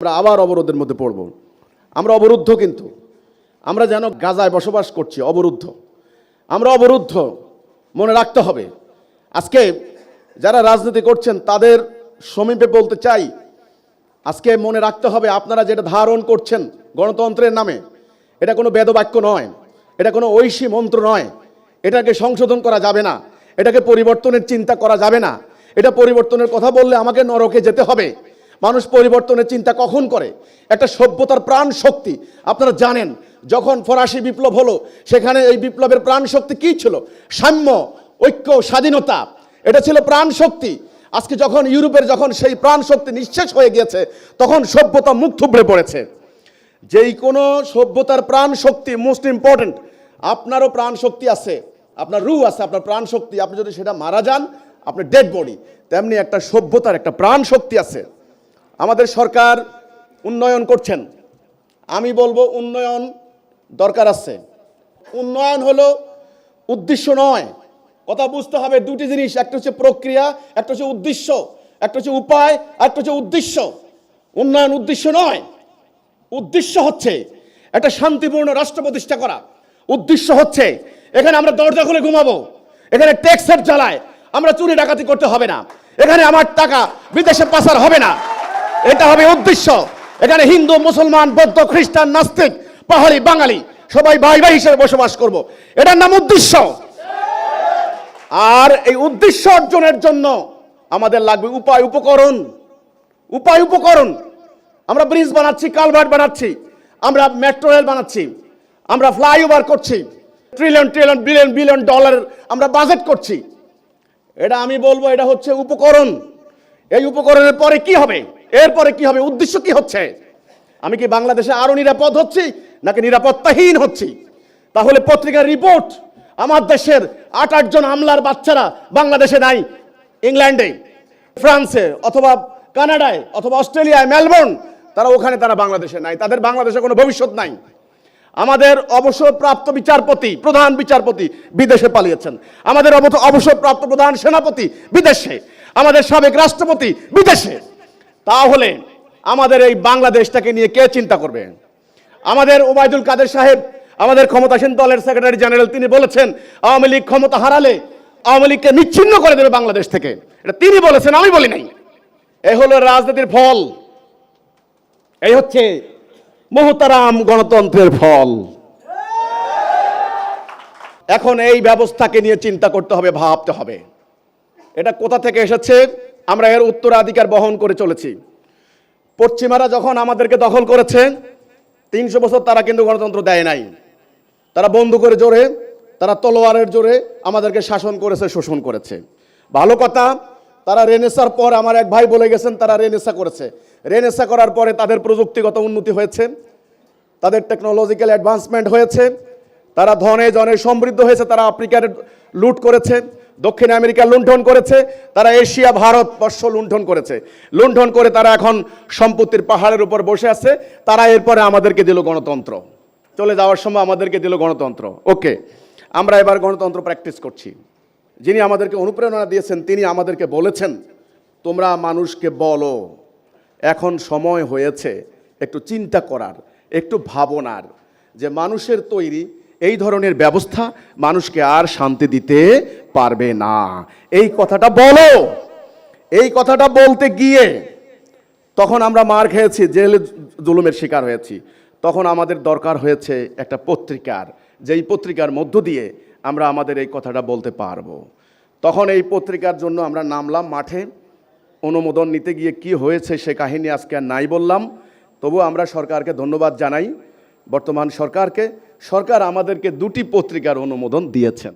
আমরা আবার অবরোধের মধ্যে পড়ব। আমরা অবরুদ্ধ, কিন্তু আমরা যেন গাজায় বসবাস করছি, অবরুদ্ধ। আমরা অবরুদ্ধ, মনে রাখতে হবে। আজকে যারা রাজনীতি করছেন তাদের সমীপে বলতে চাই, আজকে মনে রাখতে হবে আপনারা যেটা ধারণ করছেন গণতন্ত্রের নামে, এটা কোনো বেদবাক্য নয়, এটা কোনো ঐশী মন্ত্র নয়। এটাকে সংশোধন করা যাবে না, এটাকে পরিবর্তনের চিন্তা করা যাবে না। এটা পরিবর্তনের কথা বললে আমাকে নরকে যেতে হবে। মানুষ পরিবর্তনের চিন্তা কখন করে? একটা সভ্যতার প্রাণ শক্তি। আপনারা জানেন যখন ফরাসি বিপ্লব হলো, সেখানে এই বিপ্লবের প্রাণ শক্তি কী ছিল? সাম্য, ঐক্য, স্বাধীনতা, এটা ছিল প্রাণ শক্তি। আজকে যখন ইউরোপের যখন সেই প্রাণ শক্তি নিঃশেষ হয়ে গিয়েছে, তখন সভ্যতা মুখ থুবড়ে পড়েছে। যেই কোনো সভ্যতার প্রাণ শক্তি মোস্ট ইম্পর্টেন্ট। আপনারও প্রাণ শক্তি আছে, আপনার রূহ আছে, আপনার প্রাণ শক্তি। আপনি যদি সেটা মারা যান, আপনার ডেড বডি। তেমনি একটা সভ্যতার একটা প্রাণ শক্তি আছে। আমাদের সরকার উন্নয়ন করছেন, আমি বলবো উন্নয়ন দরকার আছে। উন্নয়ন হলো উদ্দেশ্য নয়। কথা বুঝতে হবে দুটি জিনিস, একটা হচ্ছে প্রক্রিয়া, একটা হচ্ছে উদ্দেশ্য। একটা হচ্ছে উপায়, একটা হচ্ছে উদ্দেশ্য। উন্নয়ন উদ্দেশ্য নয়। উদ্দেশ্য হচ্ছে একটা শান্তিপূর্ণ রাষ্ট্র প্রতিষ্ঠা করা। উদ্দেশ্য হচ্ছে এখানে আমরা দরজা খুলে ঘুমাবো, এখানে ট্যাক্সের জ্বালায় আমরা চুরি ডাকাতি করতে হবে না, এখানে আমার টাকা বিদেশে পাচার হবে না। এটা হবে উদ্দেশ্য। এখানে হিন্দু, মুসলমান, বৌদ্ধ, খ্রিস্টান, নাস্তিক, পাহাড়ি, বাঙালি সবাই ভাই ভাই হিসেবে বসবাস করব। এটার নাম উদ্দেশ্য। আর এই উদ্দেশ্য অর্জনের জন্য আমাদের লাগবে উপায় উপকরণ। উপায় উপকরণ। আমরা ব্রিজ বানাচ্ছি, কালভার্ট বানাচ্ছি, আমরা মেট্রো রেল বানাচ্ছি, আমরা ফ্লাইওভার করছি, trillion trillion billion billion dollar আমরা বাজেট করছি। এটা আমি বলবো এটা হচ্ছে উপকরণ। এই উপকরণের পরে কি হবে? এরপরে কি হবে? উদ্দেশ্য কি হচ্ছে? আমি কি বাংলাদেশে আরো নিরাপদ হচ্ছি নাকি নিরাপত্তাহীন হচ্ছি? তাহলে পত্রিকার রিপোর্ট, আমার দেশের 8-8 জন হামলার বাচ্চারা বাংলাদেশে নাই, ইংল্যান্ডে, ফ্রান্সে, অথবা কানাডায়, অথবা অস্ট্রেলিয়ায়, মেলবোর্ন, তারা ওখানে, তারা বাংলাদেশে নাই, তাদের বাংলাদেশে কোনো ভবিষ্যৎ নাই। আমাদের অবসরপ্রাপ্ত বিচারপতি, প্রধান বিচারপতি বিদেশে পালিয়েছেন। আমাদের অবসরপ্রাপ্ত প্রধান সেনাপতি বিদেশে, আমাদের সাবেক রাষ্ট্রপতি বিদেশে। তাহলে আমাদের এই বাংলাদেশটাকে নিয়ে কে চিন্তা করবে? আমাদের ওবায়দুল কাদের সাহেব, আমাদের ক্ষমতাসীন দলের সেক্রেটারি জেনারেল, তিনি বলেছেন আওয়ামী লীগ ক্ষমতা হারালে আওয়ামী লীগকে নিচ্ছিন্ন করে দেবে বাংলাদেশ থেকে। এটা তিনি বলেছেন, আমি বলি নাই। এই হলো রাজনীতির ফল, এই হচ্ছে মোহতারাম গণতন্ত্রের ফল। এখন এই ব্যবস্থাকে নিয়ে চিন্তা করতে হবে, ভাবতে হবে এটা কোথা থেকে এসেছে। আমরা এর উত্তরাধিকার বহন করে চলেছি। পশ্চিমারা যখন আমাদেরকে দখল করেছে 300 বছর, তারা কিন্তু গণতন্ত্র দেয় নাই। তারা বন্দুকের জোরে, তারা তলোয়ারের জোরে আমাদেরকে শাসন করেছে, শোষণ করেছে। ভালো কথা, তারা রেনেসার পর, আমার এক ভাই বলে গেছেন, তারা রেনেসা করেছে। রেনেসা করার পরে তাদের প্রযুক্তিগত উন্নতি হয়েছে, তাদের টেকনোলজিক্যাল অ্যাডভান্সমেন্ট হয়েছে, তারা ধনে জনে সমৃদ্ধ হয়েছে। তারা আফ্রিকার লুট করেছে, দক্ষিণ আমেরিকা লুণ্ঠন করেছে, তারা এশিয়া ভারতবর্ষ লুণ্ঠন করেছে। লুণ্ঠন করে তারা এখন সম্পত্তির পাহাড়ের উপর বসে আছে। তারা এরপরে আমাদেরকে দিল গণতন্ত্র, চলে যাওয়ার সময় আমাদেরকে দিল গণতন্ত্র। ওকে, আমরা এবার গণতন্ত্র প্র্যাকটিস করছি। যিনি আমাদেরকে অনুপ্রেরণা দিয়েছেন, তিনি আমাদেরকে বলেছেন, তোমরা মানুষকে বলো এখন সময় হয়েছে একটু চিন্তা করার, একটু ভাবনার, যে মানুষের তৈরি এই ধরনের ব্যবস্থা মানুষকে আর শান্তি দিতে পারবে না। এই কথাটা বলো। এই কথাটা বলতে গিয়ে তখন আমরা মার খেয়েছি, জেলে জুলুমের শিকার হয়েছি। তখন আমাদের দরকার হয়েছে একটা পত্রিকার, যেই পত্রিকার মধ্য দিয়ে আমরা আমাদের এই কথাটা বলতে পারবো। তখন এই পত্রিকার জন্য আমরা নামলাম মাঠে। অনুমোদন নিতে গিয়ে কি হয়েছে সে কাহিনী আজকে আর নাই বললাম। তবু আমরা সরকারকে ধন্যবাদ জানাই, বর্তমান সরকারকে। সরকার আমাদেরকে 2টি পত্রিকার অনুমোদন দিয়েছেন।